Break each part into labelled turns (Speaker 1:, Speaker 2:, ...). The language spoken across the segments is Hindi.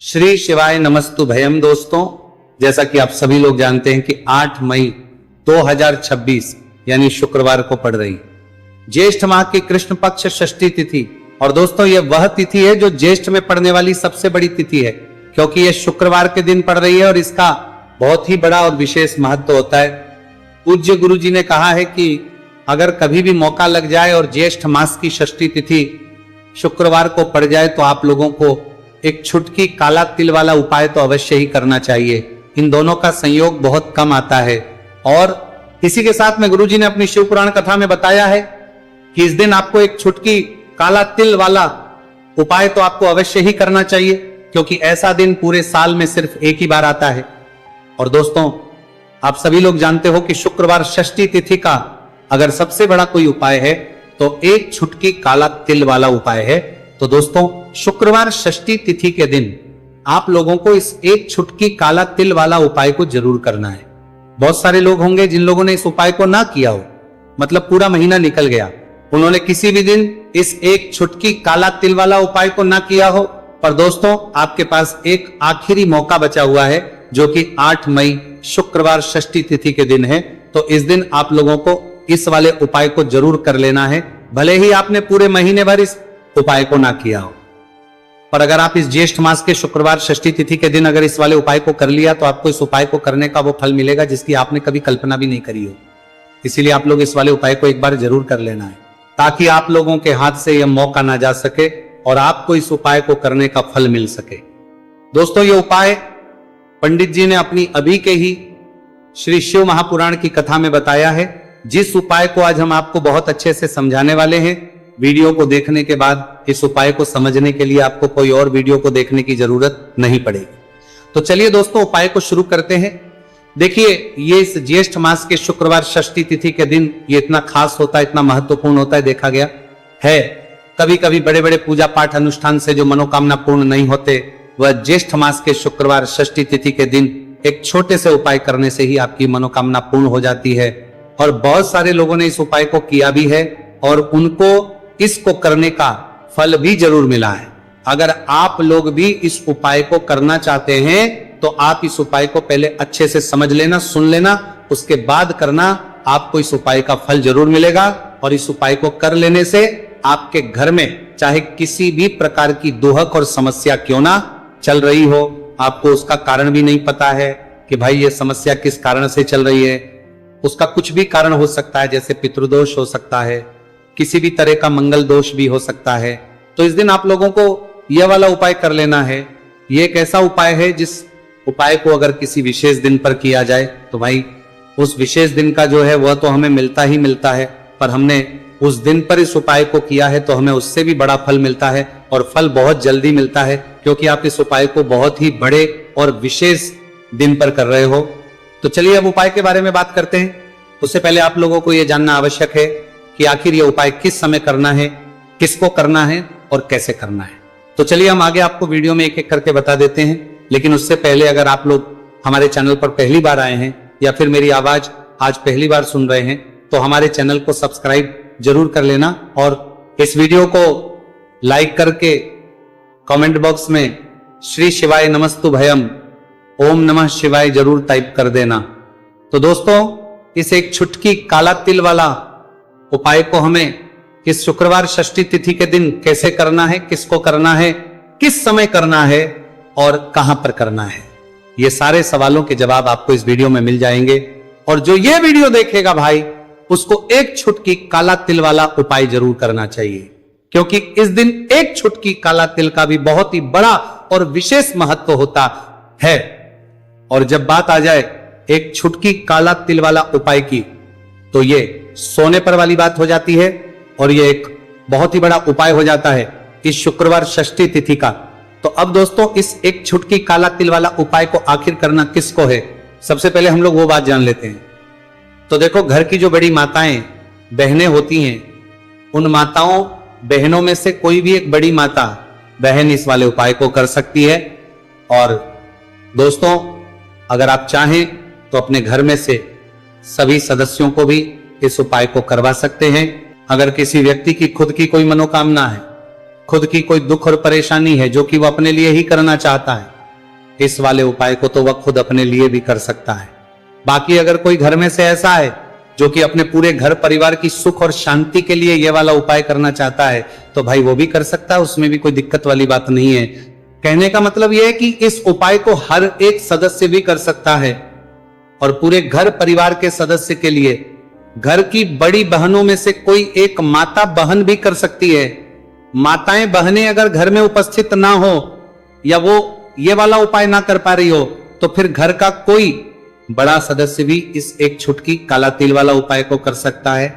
Speaker 1: श्री शिवाय नमस्तु भयम। दोस्तों, जैसा कि आप सभी लोग जानते हैं कि 8 मई 2026 यानी शुक्रवार को पड़ रही ज्येष्ठ माह की कृष्ण पक्ष षष्ठी तिथि। और दोस्तों, यह वह तिथि है जो ज्येष्ठ में पड़ने वाली सबसे बड़ी तिथि है, क्योंकि यह शुक्रवार के दिन पड़ रही है और इसका बहुत ही बड़ा और विशेष महत्व होता है। पूज्य गुरु जी ने कहा है कि अगर कभी भी मौका लग जाए और ज्येष्ठ मास की षष्ठी तिथि शुक्रवार को पड़ जाए तो आप लोगों को एक छुटकी काला तिल वाला उपाय तो अवश्य ही करना चाहिए। इन दोनों का संयोग बहुत कम आता है। और इसी के साथ में गुरुजी ने अपनी शिव पुराण कथा में बताया है कि इस दिन आपको एक छुटकी काला तिल वाला उपाय तो आपको अवश्य ही करना चाहिए, क्योंकि ऐसा दिन पूरे साल में सिर्फ एक ही बार आता है। और दोस्तों, आप सभी लोग जानते हो कि शुक्रवार षष्ठी तिथि का अगर सबसे बड़ा कोई उपाय है तो एक छुटकी काला तिल वाला उपाय है। तो दोस्तों, शुक्रवार षष्ठी तिथि के दिन आप लोगों को इस एक छुटकी काला तिल वाला उपाय को जरूर करना है। बहुत सारे लोग होंगे जिन लोगों ने इस उपाय को ना किया हो, मतलब पूरा महीना निकल गया, उन्होंने किसी भी दिन इस एक छुटकी काला तिल वाला उपाय को ना किया हो। पर दोस्तों, आपके पास एक आखिरी मौका बचा हुआ है, जो कि 8 मई शुक्रवार षष्ठी तिथि के दिन है। तो इस दिन आप लोगों को इस वाले उपाय को जरूर कर लेना है, भले ही आपने पूरे महीने भर इस उपाय को ना किया हो। पर अगर आप इस ज्येष्ठ मास के शुक्रवार षष्ठी तिथि के दिन अगर इस वाले उपाय को कर लिया तो आपको इस उपाय को करने का वो फल मिलेगा जिसकी आपने कभी कल्पना भी नहीं करी हो। इसीलिए आप लोग इस वाले उपाय को एक बार जरूर कर लेना है, ताकि आप लोगों के हाथ से यह मौका ना जा सके और आपको इस उपाय को करने का फल मिल सके। दोस्तों, ये उपाय पंडित जी ने अपनी अभी के ही श्री शिव महापुराण की कथा में बताया है, जिस उपाय को आज हम आपको बहुत अच्छे से समझाने वाले हैं। वीडियो को देखने के बाद इस उपाय को समझने के लिए आपको कोई और वीडियो को देखने की जरूरत नहीं पड़ेगी। तो चलिए दोस्तों, उपाय को शुरू करते हैं। देखिए, ये इस ज्येष्ठ मास के शुक्रवार षष्ठी तिथि के दिन ये इतना खास होता है, इतना महत्वपूर्ण होता है, देखा गया है। कभी कभी बड़े बड़े पूजा पाठ अनुष्ठान से जो मनोकामना पूर्ण नहीं होते, वह ज्येष्ठ मास के शुक्रवार षष्ठी तिथि के दिन एक छोटे से उपाय करने से ही आपकी मनोकामना पूर्ण हो जाती है। और बहुत सारे लोगों ने इस उपाय को किया भी है और उनको इसको करने का फल भी जरूर मिला है। अगर आप लोग भी इस उपाय को करना चाहते हैं तो आप इस उपाय को पहले अच्छे से समझ लेना, सुन लेना, उसके बाद करना। आपको इस उपाय का फल जरूर मिलेगा। और इस उपाय को कर लेने से आपके घर में चाहे किसी भी प्रकार की दुहक और समस्या क्यों ना चल रही हो, आपको उसका कारण भी नहीं पता है कि भाई ये समस्या किस कारण से चल रही है, उसका कुछ भी कारण हो सकता है, जैसे पितृदोष हो सकता है, किसी भी तरह का मंगल दोष भी हो सकता है। तो इस दिन आप लोगों को यह वाला उपाय कर लेना है। यह एक ऐसा उपाय है जिस उपाय को अगर किसी विशेष दिन पर किया जाए तो भाई उस विशेष दिन का जो है वह तो हमें मिलता ही मिलता है, पर हमने उस दिन पर इस उपाय को किया है तो हमें उससे भी बड़ा फल मिलता है, और फल बहुत जल्दी मिलता है, क्योंकि आप इस उपाय को बहुत ही बड़े और विशेष दिन पर कर रहे हो। तो चलिए अब उपाय के बारे में बात करते हैं। उससे पहले आप लोगों को यह जानना आवश्यक है कि आखिर यह उपाय किस समय करना है, किसको करना है और कैसे करना है। तो चलिए हम आगे आपको वीडियो में एक एक करके बता देते हैं। लेकिन उससे पहले अगर आप लोग हमारे चैनल पर पहली बार आए हैं या फिर मेरी आवाज आज पहली बार सुन रहे हैं तो हमारे चैनल को सब्सक्राइब जरूर कर लेना, और इस वीडियो को लाइक करके कमेंट बॉक्स में श्री शिवाय नमस्तु भयम ओम नमः शिवाय जरूर टाइप कर देना। तो दोस्तों, इस एक छुटकी काला तिल वाला उपाय को हमें इस शुक्रवार षष्ठी तिथि के दिन कैसे करना है, किसको करना है, किस समय करना है और कहां पर करना है, ये सारे सवालों के जवाब आपको इस वीडियो में मिल जाएंगे। और जो ये वीडियो देखेगा भाई, उसको एक छुटकी काला तिल वाला उपाय जरूर करना चाहिए, क्योंकि इस दिन एक छुटकी काला तिल का भी बहुत ही बड़ा और विशेष महत्व होता है। और जब बात आ जाए एक छुटकी काला तिल वाला उपाय की, तो ये सोने पर वाली बात हो जाती है, और ये एक बहुत ही बड़ा उपाय हो जाता है इस शुक्रवार षष्ठी तिथि का। तो अब दोस्तों, इस एक छुटकी काला तिल वाला उपाय को आखिर करना किसको है, सबसे पहले हम लोग वो बात जान लेते हैं। तो देखो, घर की जो बड़ी माताएं बहनें होती हैं, उन माताओं बहनों में से कोई भी एक बड़ी माता बहन इस वाले उपाय को कर सकती है। और दोस्तों, अगर आप चाहें तो अपने घर में से सभी सदस्यों को भी इस उपाय को करवा सकते हैं। अगर किसी व्यक्ति की खुद की कोई मनोकामना है, खुद की कोई दुख और परेशानी है जो कि वो अपने लिए ही करना चाहता है, इस वाले उपाय को तो वह खुद अपने लिए भी कर सकता है। बाकी अगर कोई घर में से ऐसा है जो कि अपने पूरे घर परिवार की सुख और शांति के लिए यह वाला उपाय करना चाहता है तो भाई वो भी कर सकता है, उसमें भी कोई दिक्कत वाली बात नहीं है। कहने का मतलब यह है कि इस उपाय को हर एक सदस्य भी कर सकता है और पूरे घर परिवार के सदस्य के लिए घर की बड़ी बहनों में से कोई एक माता बहन भी कर सकती है। माताएं बहनें अगर घर में उपस्थित ना हो या वो ये वाला उपाय ना कर पा रही हो तो फिर घर का कोई बड़ा सदस्य भी इस एक छुटकी काला तिल वाला उपाय को कर सकता है,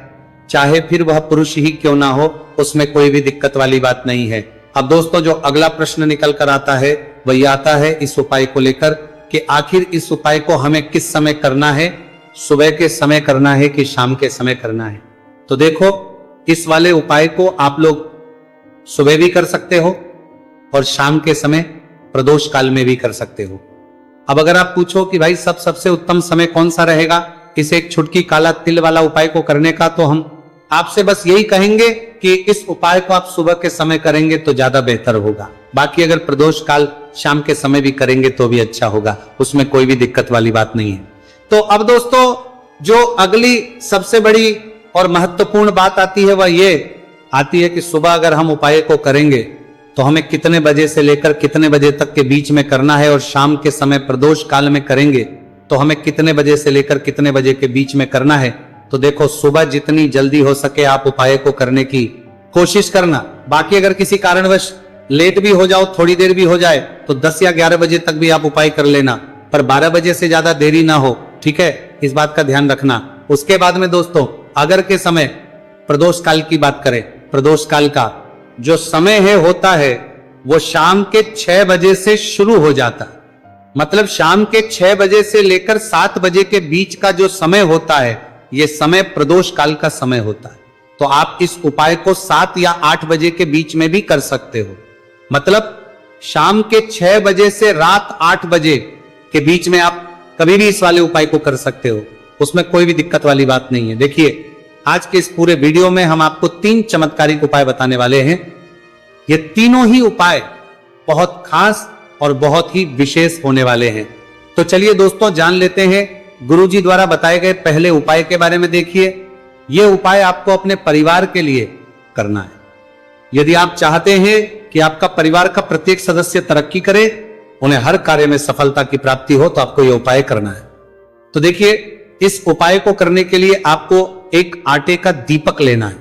Speaker 1: चाहे फिर वह पुरुष ही क्यों ना हो, उसमें कोई भी दिक्कत वाली बात नहीं है। अब दोस्तों जो अगला प्रश्न निकल कर आता है वही आता है इस उपाय को लेकर कि आखिर इस उपाय को हमें किस समय करना है, सुबह के समय करना है कि शाम के समय करना है। तो देखो इस वाले उपाय को आप लोग सुबह भी कर सकते हो और शाम के समय प्रदोष काल में भी कर सकते हो। अब अगर आप पूछो कि भाई सबसे उत्तम समय कौन सा रहेगा इस एक छुटकी काला तिल वाला उपाय को करने का, तो हम आपसे बस यही कहेंगे कि इस उपाय को आप सुबह के समय करेंगे तो ज्यादा बेहतर होगा। बाकी अगर प्रदोष काल शाम के समय भी करेंगे तो भी अच्छा होगा, उसमें कोई भी दिक्कत वाली बात नहीं है। तो अब दोस्तों जो अगली सबसे बड़ी और महत्वपूर्ण बात आती है वह ये आती है कि सुबह अगर हम उपाय को करेंगे तो हमें कितने बजे से लेकर कितने बजे तक के बीच में करना है और शाम के समय प्रदोष काल में करेंगे तो हमें कितने बजे से लेकर कितने बजे के बीच में करना है। तो देखो सुबह जितनी जल्दी हो सके आप उपाय को करने की कोशिश करना। बाकी अगर किसी कारणवश लेट भी हो जाओ, थोड़ी देर भी हो जाए तो 10 या 11 बजे तक भी आप उपाय कर लेना, पर 12 बजे से ज्यादा देरी ना हो, ठीक है, इस बात का ध्यान रखना। उसके बाद में दोस्तों अगर के समय प्रदोष काल की बात करें, प्रदोष काल का जो समय है होता है वो शाम के 6 बजे से शुरू हो जाता, मतलब शाम के 6 बजे से लेकर 7 बजे के बीच का जो समय होता है ये समय प्रदोष काल का समय होता है। तो आप इस उपाय को 7 या 8 बजे के बीच में भी कर सकते हो, मतलब शाम के 6 बजे से रात 8 बजे के बीच में आप कभी भी इस वाले उपाय को कर सकते हो, उसमें कोई भी दिक्कत वाली बात नहीं है। देखिए आज के इस पूरे वीडियो में हम आपको 3 चमत्कारिक उपाय बताने वाले हैं। ये तीनों ही उपाय बहुत खास और बहुत ही विशेष होने वाले हैं। तो चलिए दोस्तों जान लेते हैं गुरुजी द्वारा बताए गए पहले उपाय के बारे में। देखिए यह उपाय आपको अपने परिवार के लिए करना है। यदि आप चाहते हैं कि आपका परिवार का प्रत्येक सदस्य तरक्की करे, उन्हें हर कार्य में सफलता की प्राप्ति हो, तो आपको यह उपाय करना है। तो देखिए इस उपाय को करने के लिए आपको एक आटे का दीपक लेना है।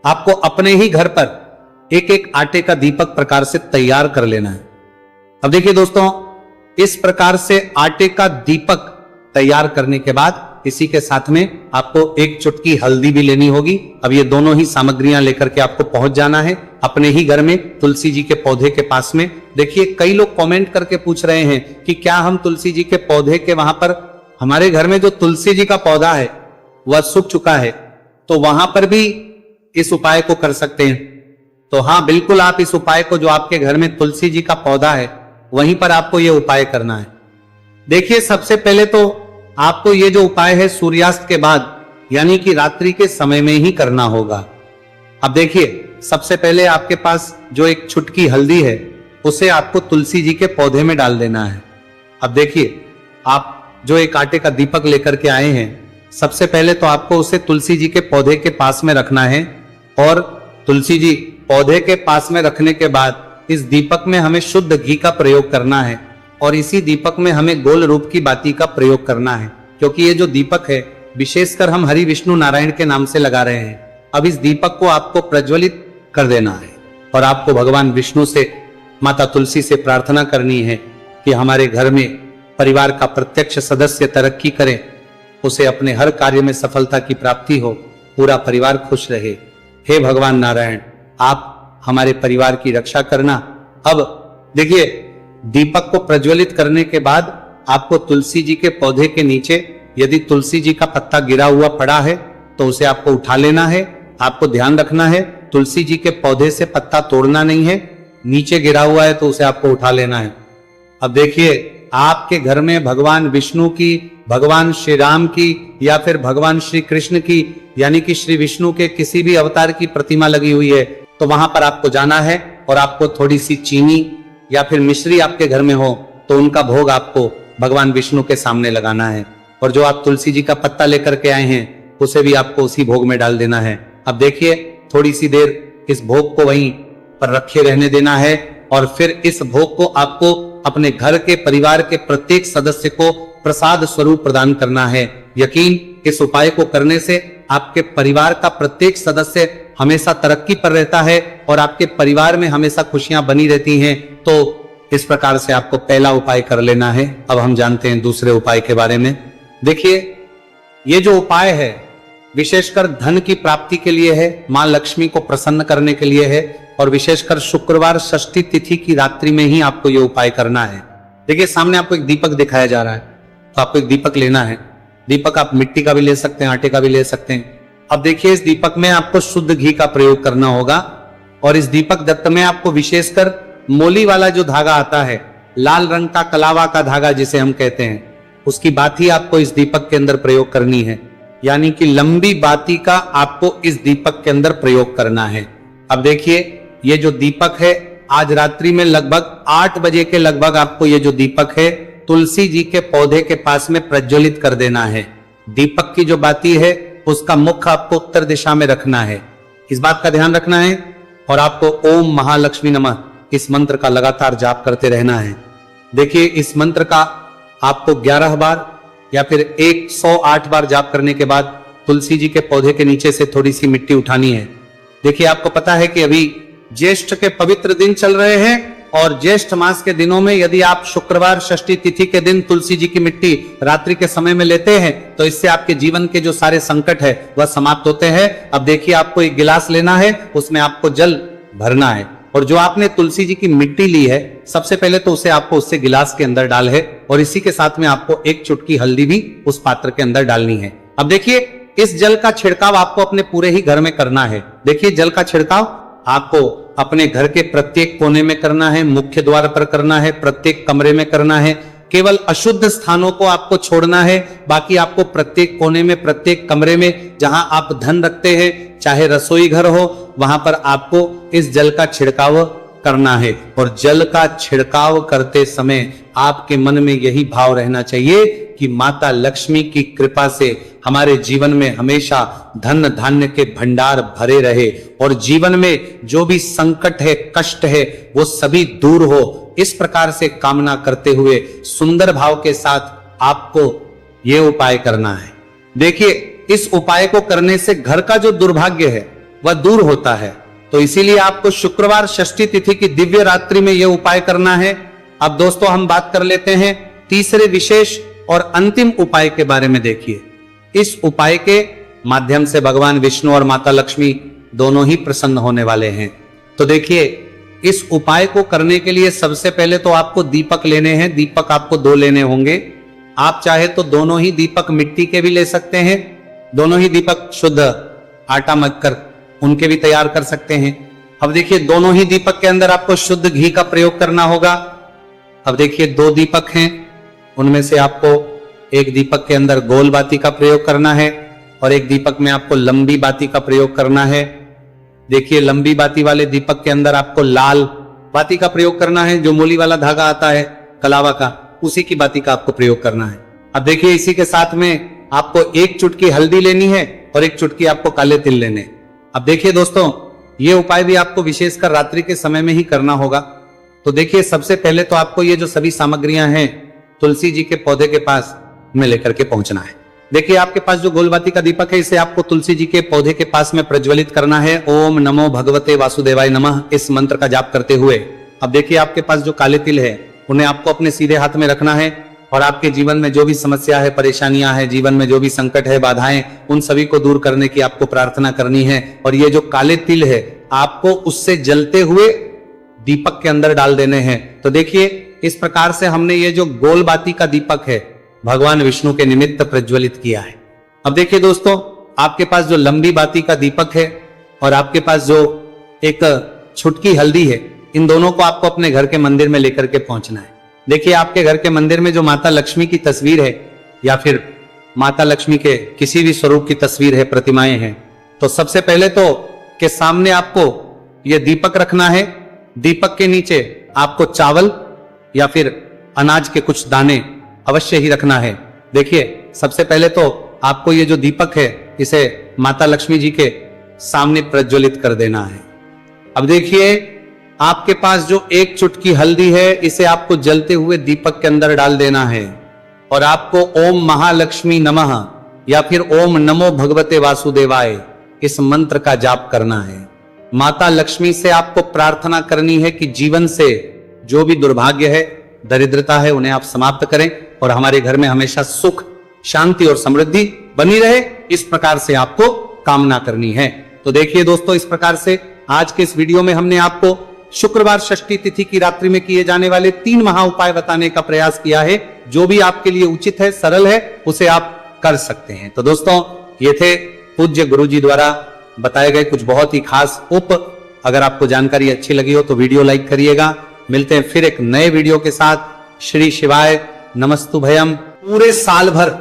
Speaker 1: आपको अपने ही घर पर एक एक आटे का दीपक प्रकार से तैयार कर लेना है। अब देखिए दोस्तों इस प्रकार से आटे का दीपक तैयार करने के बाद इसी के साथ में आपको एक चुटकी हल्दी भी लेनी होगी। अब ये दोनों ही सामग्रियां लेकर के आपको पहुंच जाना है अपने ही घर में तुलसी जी के पौधे के पास में। देखिए कई लोग कमेंट करके पूछ रहे हैं कि क्या हम तुलसी जी के पौधे के वहां पर, हमारे घर में जो तुलसी जी का पौधा है वह सूख चुका है, तो वहां पर भी इस उपाय को कर सकते हैं। तो हाँ बिल्कुल आप इस उपाय को, जो आपके घर में तुलसी जी का पौधा है वहीं पर आपको यह उपाय करना है। देखिए सबसे पहले तो आपको ये जो उपाय है सूर्यास्त के बाद यानी कि रात्रि के समय में ही करना होगा। अब देखिए सबसे पहले आपके पास जो एक चुटकी हल्दी है उसे आपको तुलसी जी के पौधे में डाल देना है। अब देखिए आप जो एक आटे का दीपक लेकर के आए हैं, सबसे पहले तो आपको उसे तुलसी जी के पौधे के पास में रखना है और तुलसी जी पौधे के पास में रखने के बाद इस दीपक में हमें शुद्ध घी का प्रयोग करना है और इसी दीपक में हमें गोल रूप की बाती का प्रयोग करना है, क्योंकि ये जो दीपक है विशेषकर हम हरि विष्णु नारायण के नाम से लगा रहे हैं। अब इस दीपक को आपको प्रज्वलित कर देना है और आपको भगवान विष्णु से, माता तुलसी से प्रार्थना करनी है कि हमारे घर में परिवार का प्रत्यक्ष सदस्य तरक्की करे, उसे अपने हर कार्य में सफलता की प्राप्ति हो, पूरा परिवार खुश रहे। हे भगवान नारायण आप हमारे परिवार की रक्षा करना। अब देखिए दीपक को प्रज्वलित करने के बाद आपको तुलसी जी के पौधे के नीचे यदि तुलसी जी का पत्ता गिरा हुआ पड़ा है तो उसे आपको उठा लेना है। आपको ध्यान रखना है तुलसी जी के पौधे से पत्ता तोड़ना नहीं है, नीचे गिरा हुआ है तो उसे आपको उठा लेना है। अब देखिए आपके घर में भगवान विष्णु की, भगवान श्री राम की या फिर भगवान श्री कृष्ण की यानी कि श्री विष्णु के किसी भी अवतार की प्रतिमा लगी हुई है तो वहां पर आपको जाना है और आपको थोड़ी सी चीनी या फिर मिश्री आपके घर में हो तो उनका भोग आपको भगवान विष्णु के सामने लगाना है। और जो आप तुलसी जी का पत्ता लेकर के आए हैं उसे भी आपको उसी भोग में डाल देना है। अब देखिए थोड़ी सी देर इस भोग को वहीं पर रखे रहने देना है और फिर इस भोग को आपको अपने घर के परिवार के प्रत्येक सदस्य को प्रसाद स्वरूप प्रदान करना है। यकीन, इस उपाय को करने से आपके परिवार का प्रत्येक सदस्य हमेशा तरक्की पर रहता है और आपके परिवार में हमेशा खुशियां बनी रहती हैं। तो इस प्रकार से आपको पहला उपाय कर लेना है। अब हम जानते हैं दूसरे उपाय के बारे में। देखिए, ये जो उपाय है विशेषकर धन की प्राप्ति के लिए है, मां लक्ष्मी को प्रसन्न करने के लिए है और विशेषकर शुक्रवार षष्ठी तिथि की रात्रि में ही आपको ये उपाय करना है। देखिए, सामने आपको एक दीपक दिखाया जा रहा है, तो आपको एक दीपक लेना है। दीपक आप मिट्टी का भी ले सकते हैं, आटे का भी ले सकते हैं। अब देखिए, इस दीपक में आपको शुद्ध घी का प्रयोग करना होगा और इस दीपक दत्त में आपको विशेषकर मोली वाला जो धागा आता है, लाल रंग का कलावा का धागा जिसे हम कहते हैं, उसकी बाती आपको इस दीपक के अंदर प्रयोग करनी है। यानी कि लंबी बाती का आपको इस दीपक के अंदर प्रयोग करना है। अब देखिए, ये जो दीपक है आज रात्रि में लगभग 8 बजे के लगभग आपको ये जो दीपक है तुलसी जी के पौधे के पास में प्रज्वलित कर देना है। दीपक की जो बाती है उसका मुख आपको उत्तर दिशा में रखना है, इस बात का ध्यान रखना है। और आपको ओम महालक्ष्मी नमः इस मंत्र का लगातार जाप करते रहना है। देखिए, इस मंत्र का आपको 11 बार या फिर 108 बार जाप करने के बाद तुलसी जी के पौधे के नीचे से थोड़ी सी मिट्टी उठानी है। देखिए, आपको पता है कि अभी ज्येष्ठ के पवित्र दिन चल रहे हैं और ज्येष्ठ मास के दिनों में यदि आप शुक्रवार षष्ठी तिथि के दिन तुलसी जी की मिट्टी रात्रि के समय में लेते हैं तो इससे आपके जीवन के जो सारे संकट है वह समाप्त होते हैं। अब देखिए, आपको एक गिलास लेना है, उसमें आपको जल भरना है और जो आपने तुलसी जी की मिट्टी ली है सबसे पहले तो उसे आपको उससे गिलास के अंदर डाल है और इसी के साथ में आपको एक चुटकी हल्दी भी उस पात्र के अंदर डालनी है। अब देखिए, इस जल का छिड़काव आपको अपने पूरे ही घर में करना है। देखिए, जल का छिड़काव आपको अपने घर के प्रत्येक कोने में करना है, मुख्य द्वार पर करना है, प्रत्येक कमरे में करना है। केवल अशुद्ध स्थानों को आपको छोड़ना है, बाकी आपको प्रत्येक कोने में, प्रत्येक कमरे में जहां आप धन रखते हैं, चाहे रसोई घर हो, वहां पर आपको इस जल का छिड़काव करना है। और जल का छिड़काव करते समय आपके मन में यही भाव रहना चाहिए कि माता लक्ष्मी की कृपा से हमारे जीवन में हमेशा धन धान्य के भंडार भरे रहे और जीवन में जो भी संकट है, कष्ट है, वो सभी दूर हो। इस प्रकार से कामना करते हुए सुंदर भाव के साथ आपको ये उपाय करना है। देखिए, इस उपाय को करने से घर का जो दुर्भाग्य है वह दूर होता है। तो इसीलिए आपको शुक्रवार षष्ठी तिथि की दिव्य रात्रि में यह उपाय करना है। अब दोस्तों, हम बात कर लेते हैं तीसरे विशेष और अंतिम उपाय के बारे में। देखिए, इस उपाय के माध्यम से भगवान विष्णु और माता लक्ष्मी दोनों ही प्रसन्न होने वाले हैं। तो देखिए, इस उपाय को करने के लिए सबसे पहले तो आपको दीपक लेने हैं। दीपक आपको 2 लेने होंगे। आप चाहे तो दोनों ही दीपक मिट्टी के भी ले सकते हैं, दोनों ही दीपक शुद्ध आटा मथकर उनके भी तैयार कर सकते हैं। अब देखिए, दोनों ही दीपक के अंदर आपको शुद्ध घी का प्रयोग करना होगा। अब देखिए, 2 दीपक हैं, उनमें से आपको एक दीपक के अंदर गोल बाती का प्रयोग करना है और एक दीपक में आपको लंबी बाती का प्रयोग करना है। देखिए, लंबी बाती वाले दीपक के अंदर आपको लाल बाती का प्रयोग करना है, जो मूली वाला धागा आता है कलावा का, उसी की बाती का आपको प्रयोग करना है। अब देखिए, इसी के साथ में आपको एक चुटकी हल्दी लेनी है और एक चुटकी आपको काले तिल लेने। अब देखिए दोस्तों, ये उपाय भी आपको विशेषकर रात्रि के समय में ही करना होगा। तो देखिए, सबसे पहले तो आपको ये जो सभी सामग्रियां हैं तुलसी जी के पौधे के पास में लेकर के पहुंचना है। देखिए, आपके पास जो गोलबाती का दीपक है इसे आपको तुलसी जी के पौधे के पास में प्रज्वलित करना है। ओम नमो भगवते वासुदेवाय नमः इस मंत्र का जाप करते हुए। अब देखिए, आपके पास जो काले तिल है उन्हें आपको अपने सीधे हाथ में रखना है और आपके जीवन में जो भी समस्या है, परेशानियां हैं, जीवन में जो भी संकट है, बाधाएं, उन सभी को दूर करने की आपको प्रार्थना करनी है। और ये जो काले तिल है आपको उससे जलते हुए दीपक के अंदर डाल देने हैं। तो देखिए, इस प्रकार से हमने ये जो गोल बाती का दीपक है भगवान विष्णु के निमित्त प्रज्वलित किया है। अब देखिए दोस्तों, आपके पास जो लंबी बाती का दीपक है और आपके पास जो एक छुटकी हल्दी है, इन दोनों को आपको अपने घर के मंदिर में लेकर के पहुंचना है। देखिए, आपके घर के मंदिर में जो माता लक्ष्मी की तस्वीर है या फिर माता लक्ष्मी के किसी भी स्वरूप की तस्वीर है, प्रतिमाएं हैं, तो सबसे पहले तो के सामने आपको यह दीपक रखना है। दीपक के नीचे आपको चावल या फिर अनाज के कुछ दाने अवश्य ही रखना है। देखिए, सबसे पहले तो आपको ये जो दीपक है इसे माता लक्ष्मी जी के सामने प्रज्वलित कर देना है। अब देखिए, आपके पास जो एक चुटकी हल्दी है इसे आपको जलते हुए दीपक के अंदर डाल देना है और आपको ओम महालक्ष्मी नमः या फिर ओम नमो भगवते वासुदेवाय इस मंत्र का जाप करना है। माता लक्ष्मी से आपको प्रार्थना करनी है कि जीवन से जो भी दुर्भाग्य है, दरिद्रता है, उन्हें आप समाप्त करें और हमारे घर में हमेशा सुख, शांति और समृद्धि बनी रहे। इस प्रकार से आपको कामना करनी है। तो देखिए दोस्तों, इस प्रकार से आज के इस वीडियो में हमने आपको शुक्रवार षष्ठी तिथि की रात्रि में किए जाने वाले 3 महा उपाय बताने का प्रयास किया है। जो भी आपके लिए उचित है, सरल है, उसे आप कर सकते हैं। तो दोस्तों, ये थे पूज्य गुरुजी द्वारा बताए गए कुछ बहुत ही खास अगर आपको जानकारी अच्छी लगी हो तो वीडियो लाइक करिएगा। मिलते हैं फिर एक नए वीडियो के साथ। श्री शिवाय नमस्तु भयम। पूरे साल भर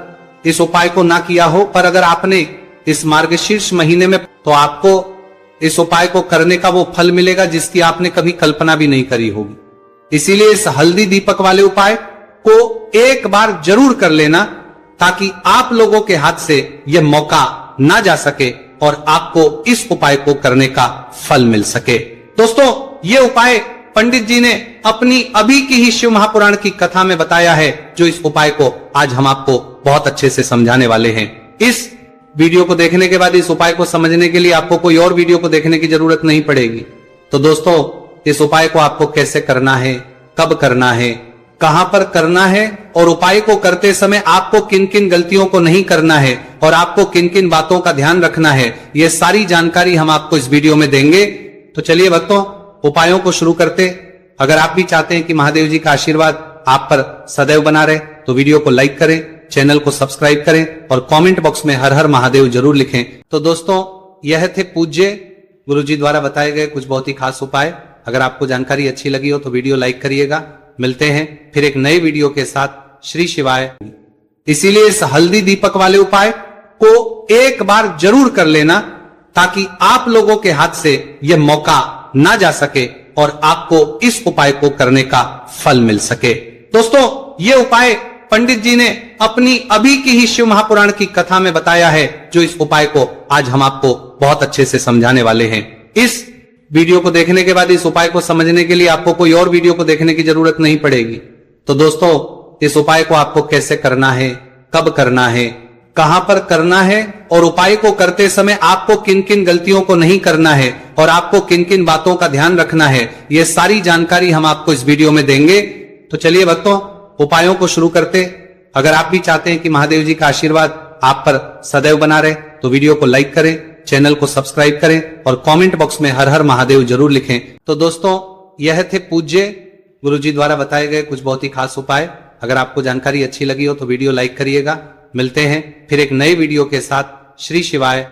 Speaker 1: इस उपाय को ना किया हो, पर अगर आपने इस मार्गशीर्ष महीने में, तो आपको इस उपाय को करने का वो फल मिलेगा जिसकी आपने कभी कल्पना भी नहीं करी होगी। इसीलिए इस हल्दी दीपक वाले उपाय को एक बार जरूर कर लेना, ताकि आप लोगों के हाथ से यह मौका ना जा सके और आपको इस उपाय को करने का फल मिल सके। दोस्तों, ये उपाय पंडित जी ने अपनी अभी की ही शिव महापुराण की कथा में बताया है, जो इस उपाय को आज हम आपको बहुत अच्छे से समझाने वाले हैं। इस वीडियो को देखने के बाद इस उपाय को समझने के लिए आपको कोई और वीडियो को देखने की जरूरत नहीं पड़ेगी। तो दोस्तों, इस उपाय को आपको कैसे करना है, कब करना है, कहां पर करना है और उपाय को करते समय आपको किन किन गलतियों को नहीं करना है और आपको किन किन बातों का ध्यान रखना है, ये सारी जानकारी हम आपको इस वीडियो में देंगे। तो चलिए भक्तों, उपायों को शुरू करते। अगर आप भी चाहते हैं कि महादेव जी का आशीर्वाद आप पर सदैव बना रहे, तो वीडियो को लाइक करें, चैनल को सब्सक्राइब करें और कमेंट बॉक्स में हर हर महादेव जरूर लिखें। तो दोस्तों, यह थे पूज्य गुरुजी द्वारा बताए गए कुछ बहुत ही खास उपाय। अगर आपको जानकारी अच्छी लगी हो तो वीडियो लाइक करिएगा। मिलते हैं फिर एक नए वीडियो के साथ। श्री शिवाय। इसीलिए इस हल्दी दीपक वाले उपाय को एक बार जरूर कर लेना, ताकि आप लोगों के हाथ से यह मौका ना जा सके और आपको इस उपाय को करने का फल मिल सके। दोस्तों, ये उपाय पंडित जी ने अपनी अभी की ही शिव महापुराण की कथा में बताया है, जो इस उपाय को आज हम आपको बहुत अच्छे से समझाने वाले हैं। इस वीडियो को देखने के बाद इस उपाय को समझने के लिए आपको कोई और वीडियो को देखने की जरूरत नहीं पड़ेगी। तो दोस्तों, इस उपाय को आपको कैसे करना है, कब करना है, कहां पर करना है और उपाय को करते समय आपको किन किन गलतियों को नहीं करना है और आपको किन किन बातों का ध्यान रखना है, ये सारी जानकारी हम आपको इस वीडियो में देंगे। तो चलिए भक्तों, उपायों को शुरू करते। अगर आप भी चाहते हैं कि महादेव जी का आशीर्वाद आप पर सदैव बना रहे, तो वीडियो को लाइक करें, चैनल को सब्सक्राइब करें और कमेंट बॉक्स में हर हर महादेव जरूर लिखें। तो दोस्तों, यह थे पूज्य गुरुजी द्वारा बताए गए कुछ बहुत ही खास उपाय। अगर आपको जानकारी अच्छी लगी हो तो वीडियो लाइक करिएगा। मिलते हैं फिर एक नए वीडियो के साथ। श्री शिवाय।